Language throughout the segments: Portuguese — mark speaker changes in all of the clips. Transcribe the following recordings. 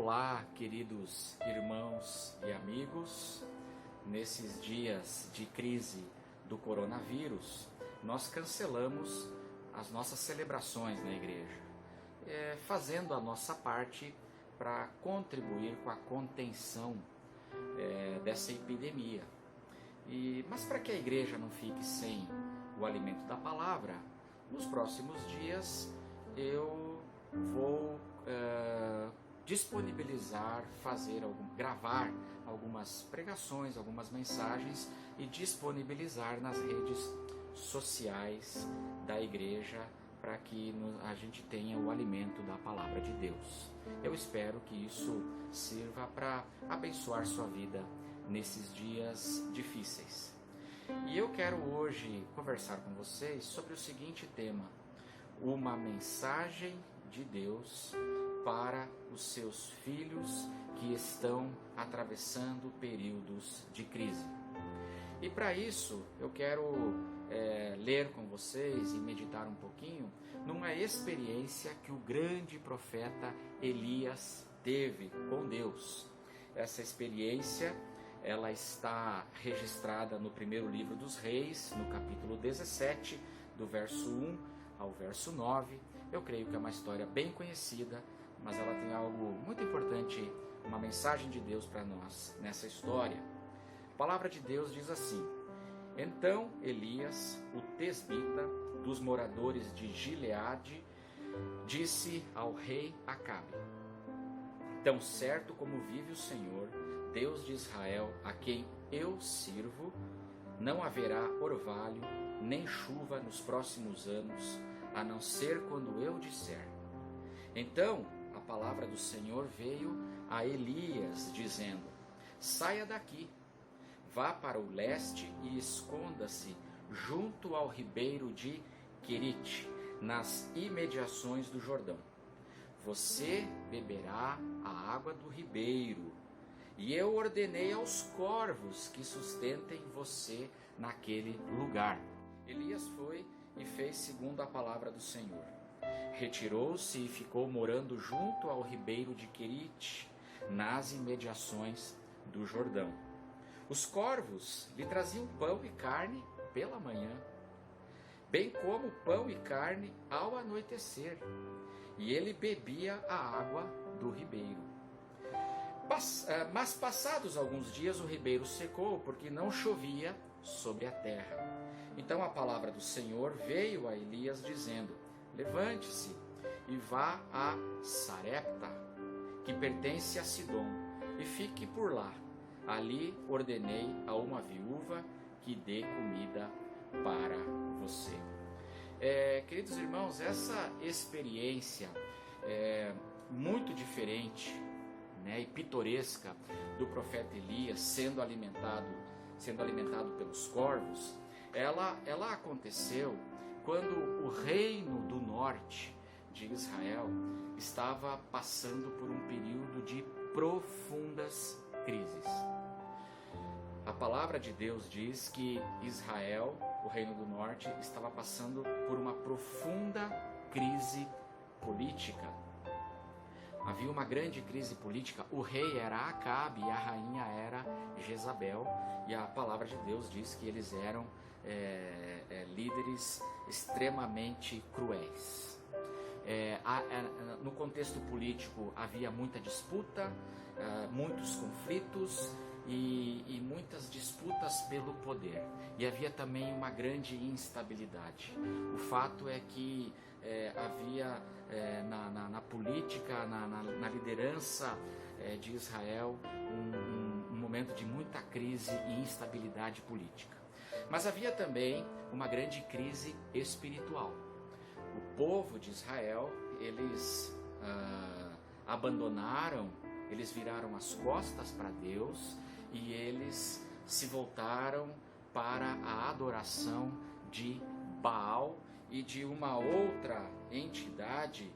Speaker 1: Olá, queridos irmãos e amigos. Nesses dias de crise do coronavírus, nós cancelamos as nossas celebrações na igreja, fazendo a nossa parte para contribuir com a contenção dessa epidemia. Mas para que a igreja não fique sem o alimento da palavra, nos próximos dias eu vou disponibilizar, gravar algumas pregações, algumas mensagens e disponibilizar nas redes sociais da igreja para que a gente tenha o alimento da palavra de Deus. Eu espero que isso sirva para abençoar sua vida nesses dias difíceis. E eu quero hoje conversar com vocês sobre o seguinte tema: uma mensagem de Deus para os seus filhos que estão atravessando períodos de crise. E para isso eu quero ler com vocês e meditar um pouquinho numa experiência que o grande profeta Elias teve com Deus. Essa experiência ela está registrada no primeiro livro dos Reis, no capítulo 17, do verso 1 ao verso 9. Eu creio que é uma história bem conhecida, mas ela tem algo muito importante, uma mensagem de Deus para nós nessa história. A palavra de Deus diz assim: Então Elias, o tesbita, dos moradores de Gileade, disse ao rei Acabe: Tão certo como vive o Senhor, Deus de Israel, a quem eu sirvo, não haverá orvalho nem chuva nos próximos anos, a não ser quando eu disser. Então a palavra do Senhor veio a Elias, dizendo: Saia daqui, vá para o leste e esconda-se junto ao ribeiro de Querite, nas imediações do Jordão. Você beberá a água do ribeiro, e eu ordenei aos corvos que sustentem você naquele lugar. Elias foi e fez segundo a palavra do Senhor. Retirou-se e ficou morando junto ao ribeiro de Querite, nas imediações do Jordão. Os corvos lhe traziam pão e carne pela manhã, bem como pão e carne ao anoitecer, e ele bebia a água do ribeiro. Mas passados alguns dias o ribeiro secou, porque não chovia sobre a terra. Então a palavra do Senhor veio a Elias dizendo: Levante-se e vá a Sarepta, que pertence a Sidom, e fique por lá. Ali ordenei a uma viúva que dê comida para você. Queridos irmãos, essa experiência muito diferente, e pitoresca do profeta Elias sendo alimentado pelos corvos, ela aconteceu quando o reino do norte de Israel estava passando por um período de profundas crises. A palavra de Deus diz que Israel, o reino do norte, estava passando por uma profunda crise política. Havia uma grande crise política. O rei era Acabe e a rainha era Jezabel. E a palavra de Deus diz que eles eram líderes extremamente cruéis. No contexto político havia muita disputa, muitos conflitos e muitas disputas pelo poder. E havia também uma grande instabilidade. O fato é que havia na política, na liderança de Israel, um momento de muita crise e instabilidade política. Mas havia também uma grande crise espiritual. O povo de Israel, eles abandonaram, eles viraram as costas para Deus e eles se voltaram para a adoração de Baal e de uma outra entidade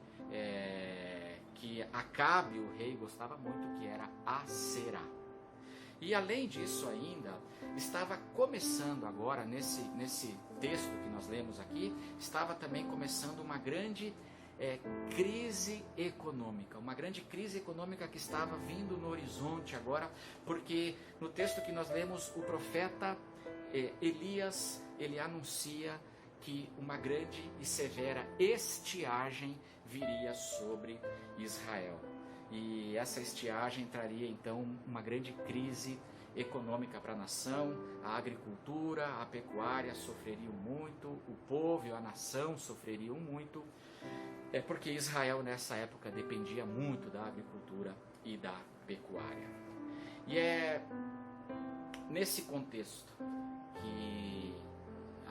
Speaker 1: que Acabe, o rei, gostava muito, que era Aserá. E além disso ainda, estava começando agora, nesse texto que nós lemos aqui, estava também começando uma grande crise econômica, uma grande crise econômica que estava vindo no horizonte agora, porque no texto que nós lemos, o profeta Elias, ele anuncia que uma grande e severa estiagem viria sobre Israel. E essa estiagem traria então uma grande crise econômica para a nação, a agricultura, a pecuária sofreriam muito, o povo e a nação sofreriam muito, porque Israel nessa época dependia muito da agricultura e da pecuária. E é nesse contexto que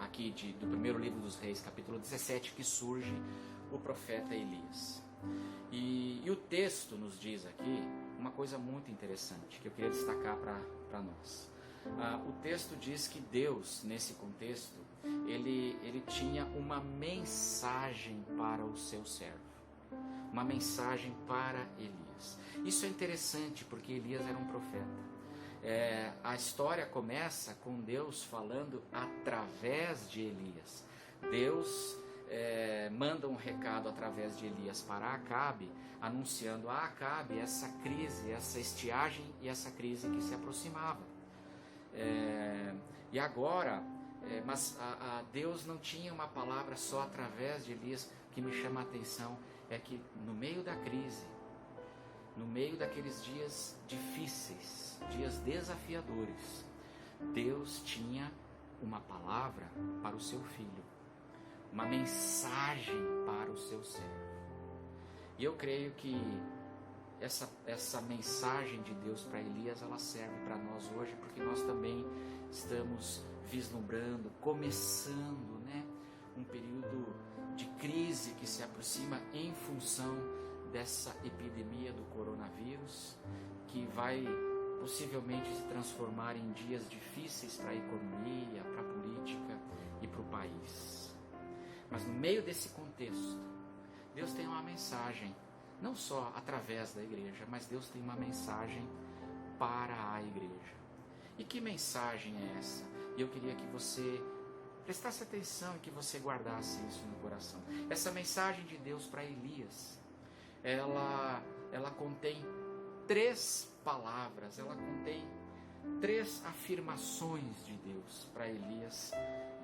Speaker 1: aqui do primeiro livro dos Reis, capítulo 17, que surge o profeta Elias. E o texto nos diz aqui uma coisa muito interessante que eu queria destacar para nós. O texto diz que Deus, nesse contexto, ele tinha uma mensagem para o seu servo, uma mensagem para Elias. Isso é interessante porque Elias era um profeta. A história começa com Deus falando através de Elias. Deus manda um recado através de Elias para Acabe, anunciando a Acabe essa crise, essa estiagem e essa crise que se aproximava. E agora, mas Deus não tinha uma palavra só através de Elias. O que me chama a atenção é que no meio da crise, no meio daqueles dias difíceis, dias desafiadores, Deus tinha uma palavra para o seu filho, uma mensagem para o seu servo. E eu creio que essa mensagem de Deus para Elias, ela serve para nós hoje, porque nós também estamos vislumbrando, começando, um período de crise que se aproxima em função dessa epidemia do coronavírus, que vai possivelmente se transformar em dias difíceis para a economia, para a política e para o país. Mas no meio desse contexto, Deus tem uma mensagem, não só através da igreja, mas Deus tem uma mensagem para a igreja. E que mensagem é essa? E eu queria que você prestasse atenção e que você guardasse isso no coração. Essa mensagem de Deus para Elias, ela contém 3 palavras, ela contém 3 afirmações de Deus para Elias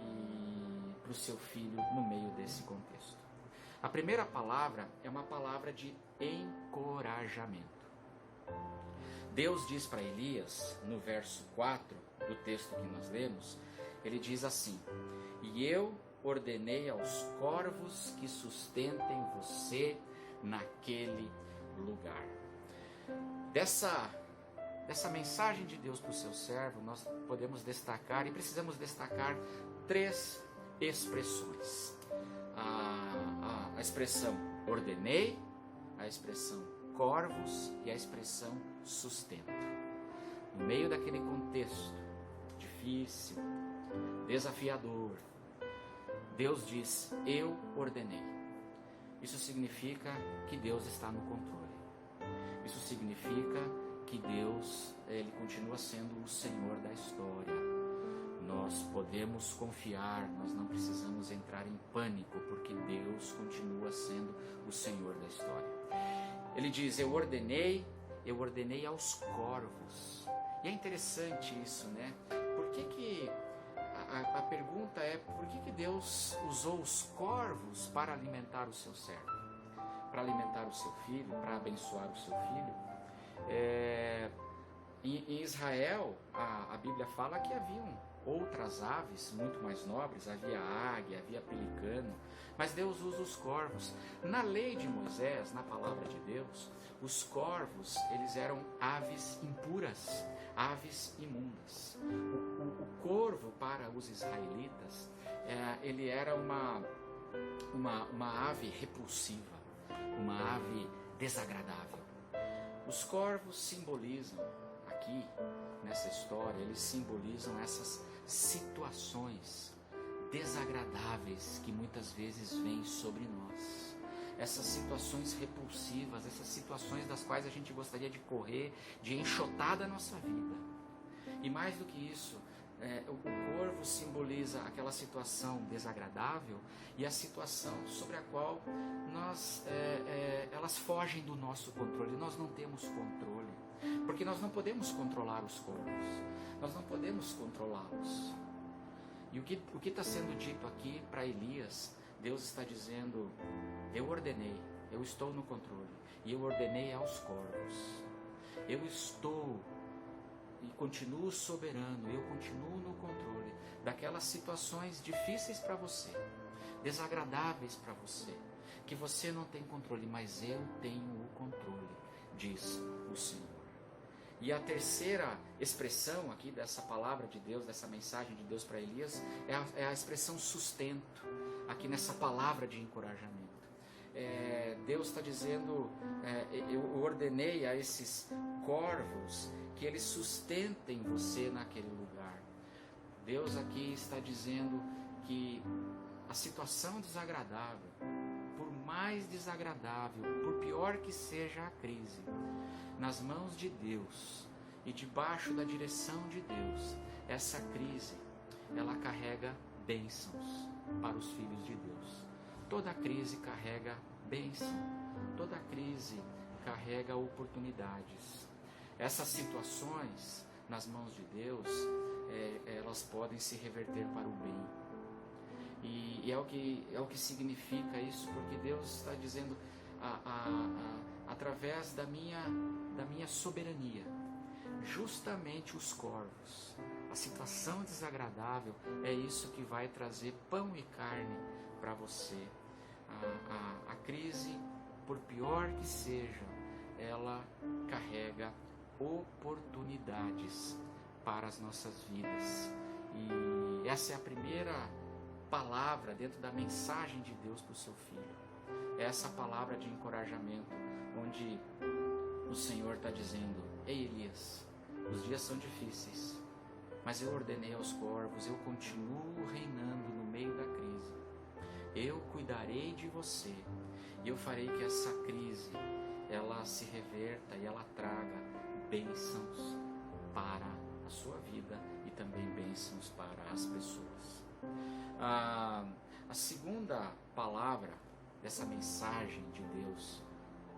Speaker 1: e para o seu filho no meio desse contexto. A primeira palavra é uma palavra de encorajamento. Deus diz para Elias, no verso 4 do texto que nós lemos, ele diz assim: "E eu ordenei aos corvos que sustentem você naquele lugar." Dessa mensagem de Deus para o seu servo, nós podemos destacar e precisamos destacar 3 expressões. A expressão ordenei, a expressão corvos e a expressão sustento. No meio daquele contexto difícil, desafiador, Deus diz: eu ordenei. Isso significa que Deus está no controle. Isso significa que Deus, ele continua sendo o Senhor da história. Nós podemos confiar, nós não precisamos entrar em pânico, porque Deus continua sendo o Senhor da história. Ele diz: eu ordenei aos corvos. E é interessante isso, Por que a pergunta é, por que Deus usou os corvos para alimentar o seu servo? Para alimentar o seu filho, para abençoar o seu filho? Em Israel, a Bíblia fala que haviam outras aves muito mais nobres, havia águia, havia pelicano, mas Deus usa os corvos. Na lei de Moisés, na palavra de Deus, os corvos, eles eram aves impuras, aves imundas. O corvo, para os israelitas, ele era uma ave repulsiva, uma ave desagradável. Os corvos simbolizam, aqui nessa história, eles simbolizam essas situações desagradáveis que muitas vezes vêm sobre nós. Essas situações repulsivas, essas situações das quais a gente gostaria de correr, de enxotar da nossa vida. E mais do que isso, o corvo simboliza simboliza aquela situação desagradável e a situação sobre a qual elas fogem do nosso controle. Nós não temos controle, porque nós não podemos controlar os corvos, nós não podemos controlá-los. E o que está sendo dito aqui para Elias, Deus está dizendo: eu ordenei, eu estou no controle, e eu ordenei aos corvos. Eu estou e continuo soberano, eu continuo no controle daquelas situações difíceis para você, desagradáveis para você, que você não tem controle, mas eu tenho o controle, diz o Senhor. E a terceira expressão aqui dessa palavra de Deus, dessa mensagem de Deus para Elias, é a expressão sustento, aqui nessa palavra de encorajamento. Deus está dizendo, eu ordenei a esses corvos que eles sustentem você naquele lugar. Deus aqui está dizendo que a situação desagradável, por mais desagradável, por pior que seja a crise, nas mãos de Deus e debaixo da direção de Deus, essa crise, ela carrega bênçãos para os filhos de Deus. Toda crise carrega bênção, toda crise carrega oportunidades. Essas situações nas mãos de Deus, elas podem se reverter para o bem. E é o que significa isso, porque Deus está dizendo, através da minha soberania, justamente os corvos, a situação desagradável, é isso que vai trazer pão e carne para você. A crise, por pior que seja, ela carrega oportunidades para as nossas vidas. E essa é a primeira palavra dentro da mensagem de Deus para o seu filho. Essa palavra de encorajamento, onde o Senhor está dizendo: ei Elias, os dias são difíceis, mas eu ordenei aos corvos, eu continuo reinando no meio da crise. Eu cuidarei de você e eu farei que essa crise ela se reverta e ela traga bênçãos para a sua vida e também bênçãos para as pessoas. A segunda palavra dessa mensagem de Deus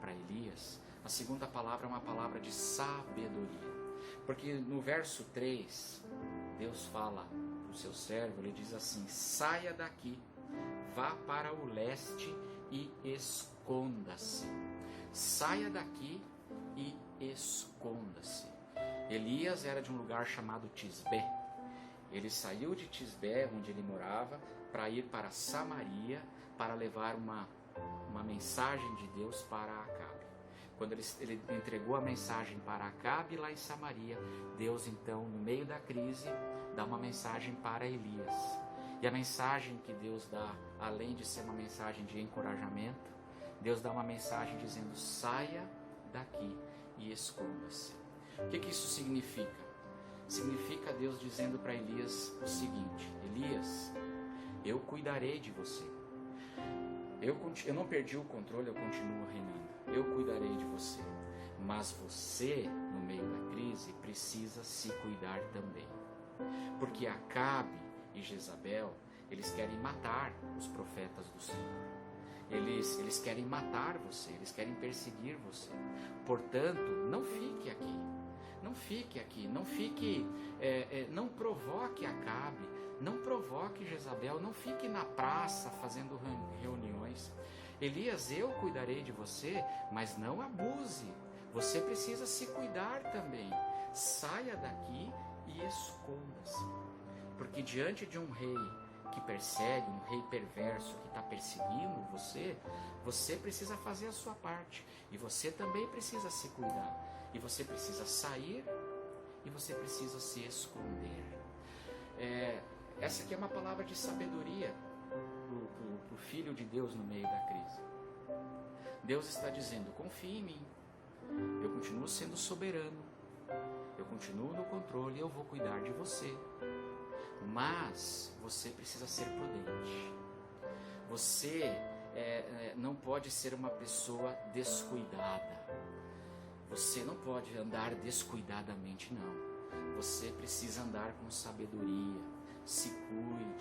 Speaker 1: para Elias, a segunda palavra é uma palavra de sabedoria, porque no verso 3 Deus fala para o seu servo, ele diz assim: saia daqui, vá para o leste e esconda-se. Saia daqui e esconda-se. Elias era de um lugar chamado Tisbé. Ele saiu de Tisbé, onde ele morava, para ir para Samaria, para levar uma mensagem de Deus para Acabe. Quando ele entregou a mensagem para Acabe lá em Samaria, Deus então, no meio da crise, dá uma mensagem para Elias. E a mensagem que Deus dá, além de ser uma mensagem de encorajamento, Deus dá uma mensagem dizendo: saia daqui e esconda-se. O que isso significa? Significa Deus dizendo para Elias o seguinte: Elias, eu cuidarei de você. Eu não perdi o controle, eu continuo reinando. Eu cuidarei de você. Mas você, no meio da crise, precisa se cuidar também. Porque Acabe e Jezabel, eles querem matar os profetas do Senhor. Eles querem matar você, eles querem perseguir você. Portanto, não fique aqui. Não fique aqui, não provoque Acabe, não provoque Jezabel, não fique na praça fazendo reuniões. Elias, eu cuidarei de você, mas não abuse. Você precisa se cuidar também. Saia daqui e esconda-se. Porque diante de um rei que persegue, um rei perverso que está perseguindo você precisa fazer a sua parte. E você também precisa se cuidar. E você precisa sair e você precisa se esconder. Essa aqui é uma palavra de sabedoria para o Filho de Deus no meio da crise. Deus está dizendo: confie em mim, eu continuo sendo soberano, eu continuo no controle, eu vou cuidar de você. Mas você precisa ser prudente. Você não pode ser uma pessoa descuidada. Você não pode andar descuidadamente, não. Você precisa andar com sabedoria. Se cuide.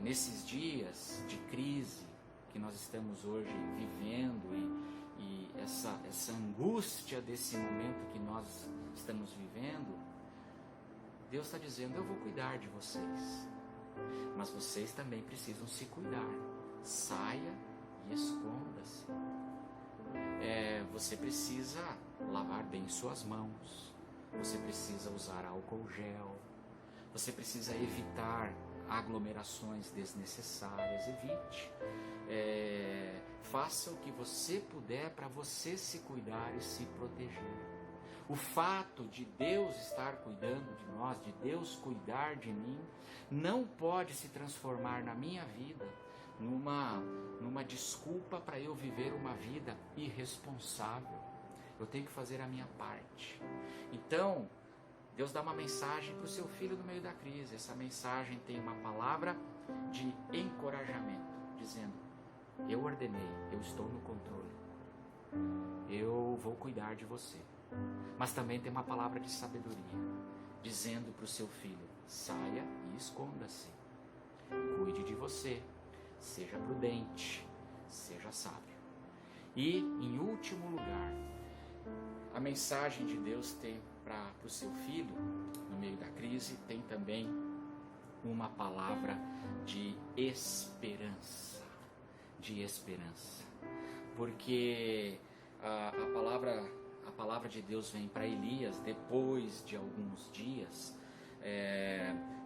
Speaker 1: nesses dias de crise que nós estamos hoje vivendo e essa angústia desse momento que nós estamos vivendo, Deus está dizendo: eu vou cuidar de vocês, mas vocês também precisam se cuidar. Saia e esconda-se. Você precisa lavar bem suas mãos, você precisa usar álcool gel, você precisa evitar aglomerações desnecessárias. Evite. Faça o que você puder para você se cuidar e se proteger. O fato de Deus estar cuidando de nós, de Deus cuidar de mim, não pode se transformar na minha vida numa desculpa para eu viver uma vida irresponsável. Eu tenho que fazer a minha parte. Então, Deus dá uma mensagem para o seu filho no meio da crise. Essa mensagem tem uma palavra de encorajamento, dizendo: eu ordenei, eu estou no controle, eu vou cuidar de você. Mas também tem uma palavra de sabedoria, dizendo para o seu filho: saia e esconda-se, cuide de você, seja prudente, seja sábio. E, em último lugar, a mensagem de Deus tem para o seu filho, no meio da crise, tem também uma palavra de esperança. De esperança. Porque a palavra de Deus vem para Elias depois de alguns dias.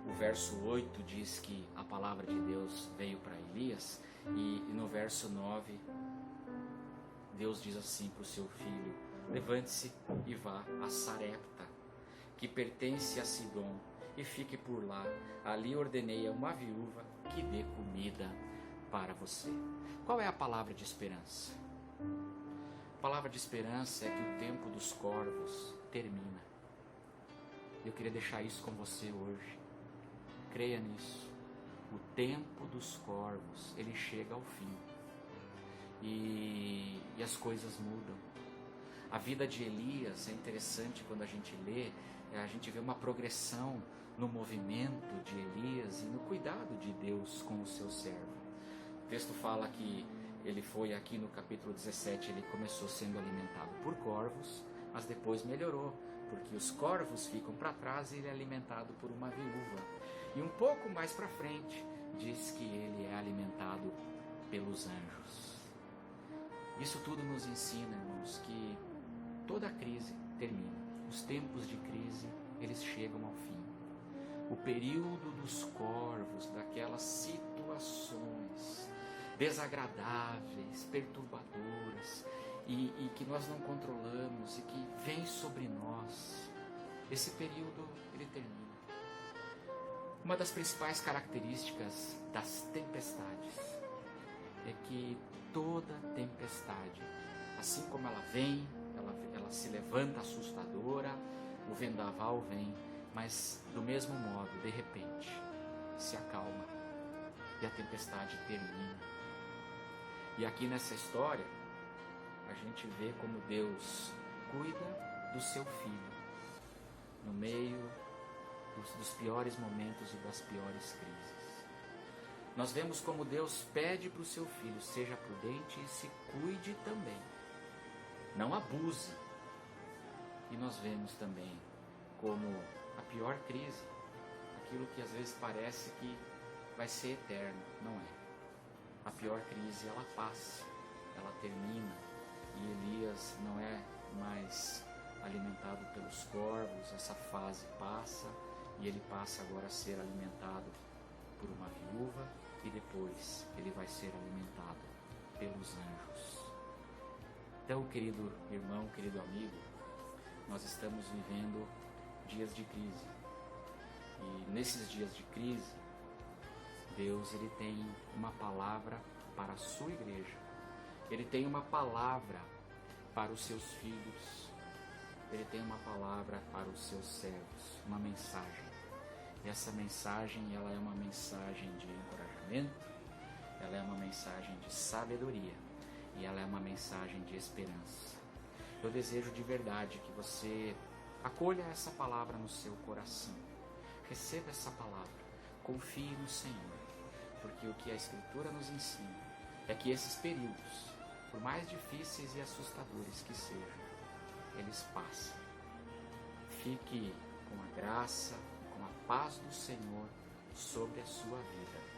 Speaker 1: O verso 8 diz que a palavra de Deus veio para Elias, e no verso 9 Deus diz assim para o seu filho: levante-se e vá a Sarepta, que pertence a Sidom, e fique por lá. Ali ordenei a uma viúva que dê comida para você. Qual é a palavra de esperança? A palavra de esperança é que o tempo dos corvos termina. Eu queria deixar isso com você hoje. Creia nisso. O tempo dos corvos, ele chega ao fim. E as coisas mudam. A vida de Elias é interessante. Quando a gente lê, a gente vê uma progressão no movimento de Elias e no cuidado de Deus com o seu servo. O texto fala que ele foi, aqui no capítulo 17, ele começou sendo alimentado por corvos, mas depois melhorou, porque os corvos ficam para trás e ele é alimentado por uma viúva. E um pouco mais para frente, diz que ele é alimentado pelos anjos. Isso tudo nos ensina, irmãos, que toda crise termina. Os tempos de crise, eles chegam ao fim. O período dos corvos, daquelas situações desagradáveis, perturbadoras, e que nós não controlamos e que vem sobre nós, esse período, ele termina. Uma das principais características das tempestades é que toda tempestade, assim como ela vem, ela se levanta assustadora, o vendaval vem, mas do mesmo modo, de repente, se acalma e a tempestade termina. E aqui nessa história, a gente vê como Deus cuida do seu filho no meio dos piores momentos e das piores crises. Nós vemos como Deus pede para o seu filho: seja prudente e se cuide também, não abuse. E nós vemos também como a pior crise, aquilo que às vezes parece que vai ser eterno, não é. A pior crise, ela passa, ela termina, e Elias não é mais alimentado pelos corvos. Essa fase passa e ele passa agora a ser alimentado por uma viúva, e depois ele vai ser alimentado pelos anjos. Então, querido irmão, querido amigo, nós estamos vivendo dias de crise, e nesses dias de crise, Deus, ele tem uma palavra para a sua igreja. Ele tem uma palavra para os seus filhos. Ele tem uma palavra para os seus servos, uma mensagem. E essa mensagem, ela é uma mensagem de encorajamento, ela é uma mensagem de sabedoria, e ela é uma mensagem de esperança. Eu desejo de verdade que você acolha essa palavra no seu coração. Receba essa palavra. Confie no Senhor. porque o que a Escritura nos ensina é que esses períodos, por mais difíceis e assustadores que sejam, eles passam. Fique com a graça, com a paz do Senhor sobre a sua vida.